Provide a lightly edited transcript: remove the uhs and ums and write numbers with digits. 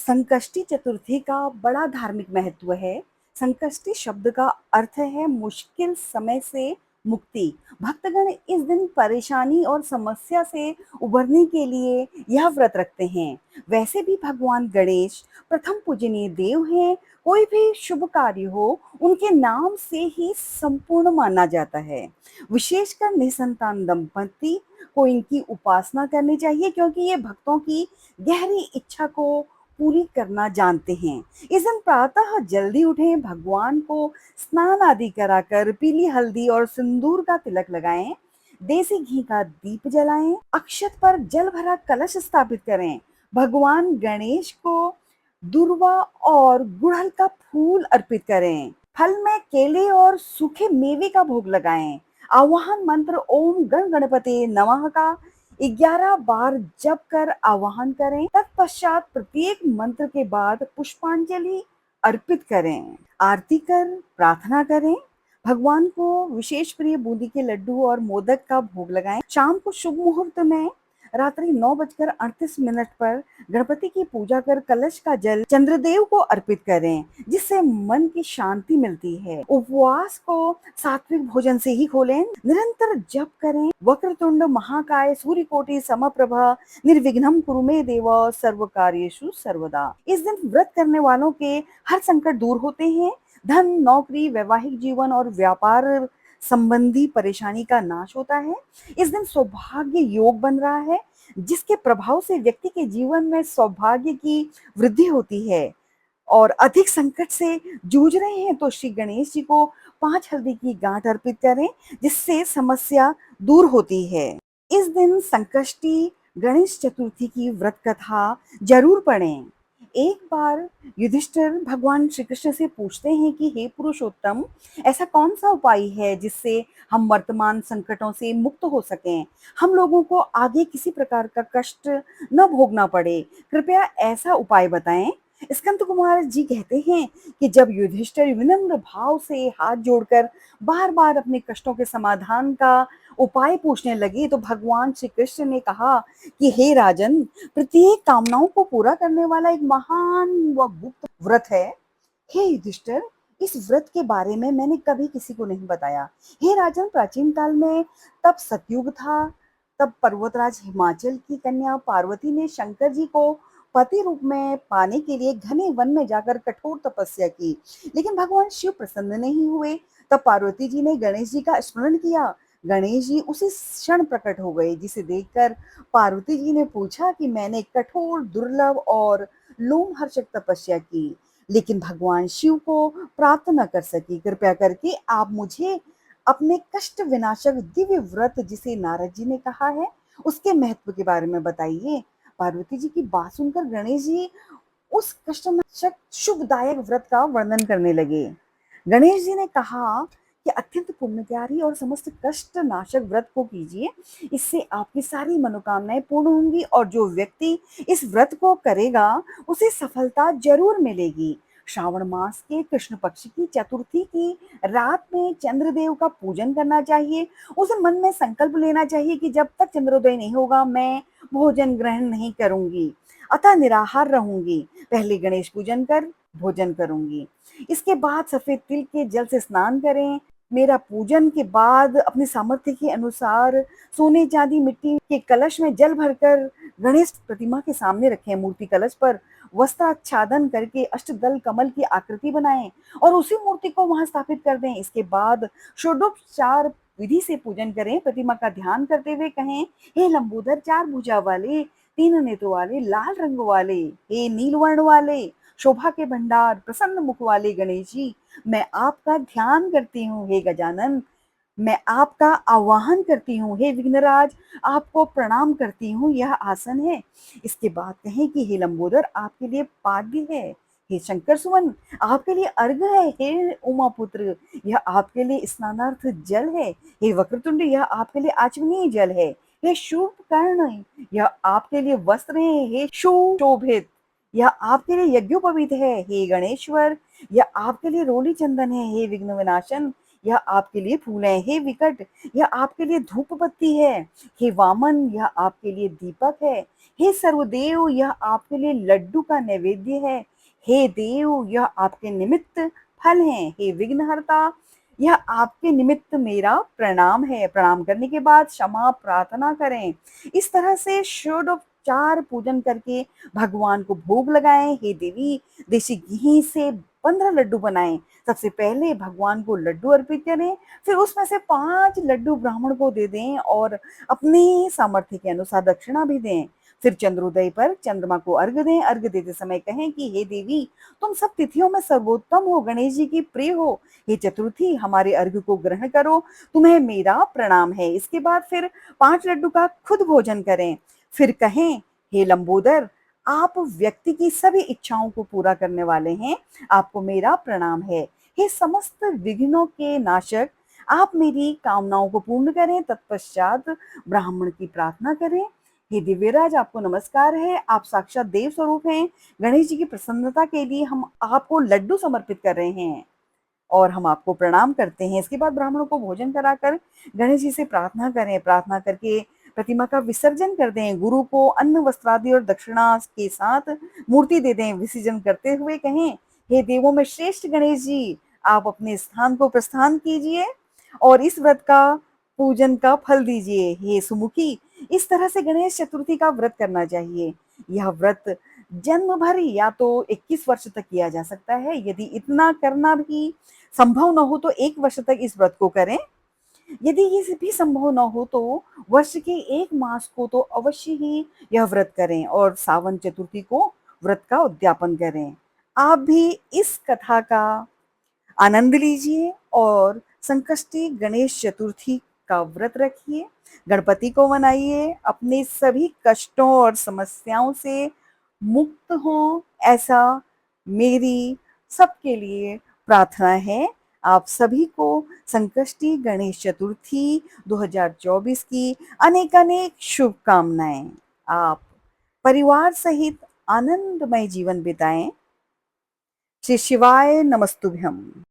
संकष्टी चतुर्थी का बड़ा धार्मिक महत्व है। संकष्टी शब्द का अर्थ है मुश्किल समय से मुक्ति। भक्तगण इस दिन परेशानी और समस्या से उबरने के लिए यह व्रत रखते हैं। वैसे भी भगवान गणेश प्रथम पूजनीय देव हैं। कोई भी शुभ कार्य हो उनके नाम से ही संपूर्ण माना जाता है। विशेषकर निसंतान दंपति को इनकी उपासना करनी चाहिए, क्योंकि ये भक्तों की गहरी इच्छा को पूरी करना जानते हैं। इस दिन प्रातः जल्दी उठें, भगवान को स्नान आदि कराकर पीली हल्दी और सिंदूर का तिलक लगाएं, देसी घी का दीप जलाएं, अक्षत पर जल भरा कलश स्थापित करें, भगवान गणेश को दूर्वा और गुड़हल का फूल अर्पित करें, फल में केले और सूखे मेवे का भोग लगाएं, आवाहन मंत्र ओम गण गणपते नमः का 11 बार जप कर आवाहन करें। तत्पश्चात प्रत्येक मंत्र के बाद पुष्पांजलि अर्पित करें, आरती कर प्रार्थना करें, भगवान को विशेष प्रिय बूंदी के लड्डू और मोदक का भोग लगाएं। शाम को शुभ मुहूर्त में रात्रि 9:38 पर गणपति की पूजा कर कलश का जल चंद्रदेव को अर्पित करें, जिससे मन की शांति मिलती है। उपवास को सात्विक भोजन से ही खोलें, निरंतर जप करें। वक्रतुंड महाकाय सूर्यकोटि समप्रभा निर्विघ्नं कुरु मे देव सर्व कार्येषु सर्वदा। इस दिन व्रत करने वालों के हर संकट दूर होते हैं। धन, नौकरी, वैवाहिक जीवन और व्यापार संबंधी परेशानी का नाश होता है। इस दिन सौभाग्य योग बन रहा है, जिसके प्रभाव से व्यक्ति के जीवन में सौभाग्य की वृद्धि होती है। और अधिक संकट से जूझ रहे हैं तो श्री गणेश जी को 5 हल्दी की गांठ अर्पित करें, जिससे समस्या दूर होती है। इस दिन संकष्टी गणेश चतुर्थी की व्रत कथा जरूर पढ़ें। एक बार युधिष्ठिर भगवान श्री कृष्ण से पूछते हैं कि हे पुरुषोत्तम, ऐसा कौन सा उपाय है जिससे हम वर्तमान संकटों से मुक्त हो सकें, हम लोगों को आगे किसी प्रकार का कष्ट न भोगना पड़े, कृपया ऐसा उपाय बताएं। स्कंद कुमार जी कहते हैं कि जब युधिष्ठिर विनम्र भाव से हाथ जोड़कर बार बार अपने कष्टों के समाधान का उपाय पूछने लगे, तो भगवान श्री कृष्ण ने कहा कि हे राजन, प्रत्येक कामनाओं को पूरा करने वाला एक महान व गुप्त व्रत है। हे युधिष्ठिर, इस व्रत के बारे में मैंने कभी किसी को नहीं बताया। हे राजन, प्राचीन काल में तब सतयुग था, तब पर्वतराज हिमाचल की कन्या पार्वती ने शंकर जी को पति रूप में पाने के लिए घने वन में जाकर कठोर तपस्या की, लेकिन भगवान शिव प्रसन्न नहीं हुए। तब पार्वती जी ने गणेश जी का स्मरण किया। गणेश जी उसी क्षण प्रकट हो गए, जिसे देखकर पार्वती जी ने पूछा कि मैंने कठोर, दुर्लभ और लोमहर्षक तपस्या की, लेकिन भगवान शिव को प्राप्त न कर सकी। कृपया करके आप मुझे अपने कष्ट विनाशक दिव्य व्रत, जिसे नारद जी ने कहा है, उसके महत्व के बारे में बताइए। पार्वती जी की बात सुनकर गणेश जी उस कष्टनाशक शुभदायक व्रत का वर्णन करने लगे। गणेश जी ने कहा कि अत्यंत पुण्यकारी और समस्त कष्ट नाशक व्रत को कीजिए, इससे आपकी सारी मनोकामनाएं पूर्ण होंगी और जो व्यक्ति इस व्रत को करेगा उसे सफलता जरूर मिलेगी। श्रावण मास के कृष्ण पक्ष की चतुर्थी की रात में चंद्रदेव का पूजन करना चाहिए। उस दिन मन में संकल्प लेना चाहिए कि जब तक चंद्रोदय नहीं होगा मैं भोजन ग्रहण नहीं करूंगी, अतः निराहार रहूंगी। पहले गणेश पूजन कर भोजन करूंगी, इसके बाद सफेद तिल के जल से स्नान करें। मेरा पूजन के बाद अपने सामर्थ्य के अनुसार सोने, चांदी, मिट्टी के कलश में जल भरकर गणेश प्रतिमा के सामने रखें। मूर्ति कलश पर वस्त्राच्छादन करके अष्टदल कमल की आकृति बनाएं और उसी मूर्ति को वहां स्थापित कर दें। इसके बाद षोडोपचार विधि से पूजन करें। प्रतिमा का ध्यान करते हुए कहें, हे लंबोदर, 4 भुजा वाले, 3 नेत्रों वाले, लाल रंग वाले, हे नीलवर्ण वाले, शोभा के भंडार, प्रसन्न मुख वाले गणेश जी, मैं आपका ध्यान करती हूँ। हे गजानन, मैं आपका आवाहन करती हूँ। हे विघ्नराज, आपको प्रणाम करती हूँ, यह आसन है। इसके बाद कहें कि हे लंबोदर, आपके लिए पाद्य है। हे शंकर सुवन, आपके लिए अर्घ है। हे उमा पुत्र, यह आपके लिए स्नानार्थ जल है। हे वक्रतुंड, यह आपके लिए आचमनीय जल है। हे शूर्प कर्ण, यह आपके लिए वस्त्र है। हे शोभित, यह आपके लिए यज्ञोपवीत है। हे गणेश्वर, यह आपके लिए रोली चंदन है। हे विघ्न विनाशन, यह आपके लिए फूल है। हे विकट, यह आपके लिए धूप बत्ती है। हे वामन, यह आपके लिए दीपक है। हे सर्वदेव, यह आपके लिए लड्डू का नैवेद्य है। हे देव, यह आपके निमित्त फल हैं। हे विघ्नहर्ता, यह आपके निमित्त मेरा प्रणाम है। प्रणाम करने के बाद क्षमा प्रार्थना करें। इस तरह से षोडोपचार पूजन करके भगवान को भोग लगाएं। हे देवी, देसी घी से 15 लड्डू बनाएं। सबसे पहले भगवान को लड्डू अर्पित करें, फिर उसमें से 5 लड्डू ब्राह्मण को दे दें और अपने सामर्थ्य के अनुसार दक्षिणा भी दें। फिर चंद्रोदय पर चंद्रमा को अर्घ दें। अर्घ देते समय कहें कि हे देवी, तुम सब तिथियों में सर्वोत्तम हो, गणेश जी की प्रिय हो। हे चतुर्थी, हमारे अर्घ को ग्रहण करो, तुम्हें मेरा प्रणाम है। इसके बाद फिर 5 लड्डू का खुद भोजन करें। फिर कहें, हे लंबोदर, आप व्यक्ति की सभी इच्छाओं को पूरा करने वाले हैं, आपको मेरा प्रणाम है। हे समस्त विघ्नों के नाशक, आप मेरी कामनाओं को पूर्ण करें। तत्पश्चात ब्राह्मण की प्रार्थना करें। हे दिव्यराज, आपको नमस्कार है, आप साक्षात देव स्वरूप हैं। गणेश जी की प्रसन्नता के लिए हम आपको लड्डू समर्पित कर रहे हैं और हम आपको प्रणाम करते हैं। इसके बाद ब्राह्मणों को भोजन कराकर गणेश जी से प्रार्थना करें। प्रार्थना करके प्रतिमा का विसर्जन कर दें। गुरु को अन्न वस्त्रादि और दक्षिणा के साथ मूर्ति दे दें। विसर्जन करते हुए कहें, हे देवों में श्रेष्ठ गणेश जी, आप अपने स्थान को प्रस्थान कीजिए और इस व्रत का पूजन का फल दीजिए। हे सुमुखी, इस तरह से गणेश चतुर्थी का व्रत करना चाहिए। यह व्रत जन्म भर या तो 21 वर्ष तक किया जा सकता है। यदि इतना करना भी संभव न हो तो 1 वर्ष तक इस व्रत को करें। यदि ये भी संभव न हो तो वर्ष के 1 मास को तो अवश्य ही यह व्रत करें और सावन चतुर्थी को व्रत का उद्यापन करें। आप भी इस कथा का आनंद लीजिए और संकष्टी गणेश चतुर्थी का व्रत रखिए। गणपति को मनाइए, अपने सभी कष्टों और समस्याओं से मुक्त हों, ऐसा मेरी सबके लिए प्रार्थना है। आप सभी को संकष्टी गणेश चतुर्थी 2024 की अनेक-अनेक शुभकामनाएं। आप परिवार सहित आनंदमय जीवन बिताएं। श्री शिवाय नमस्तुभ्यम।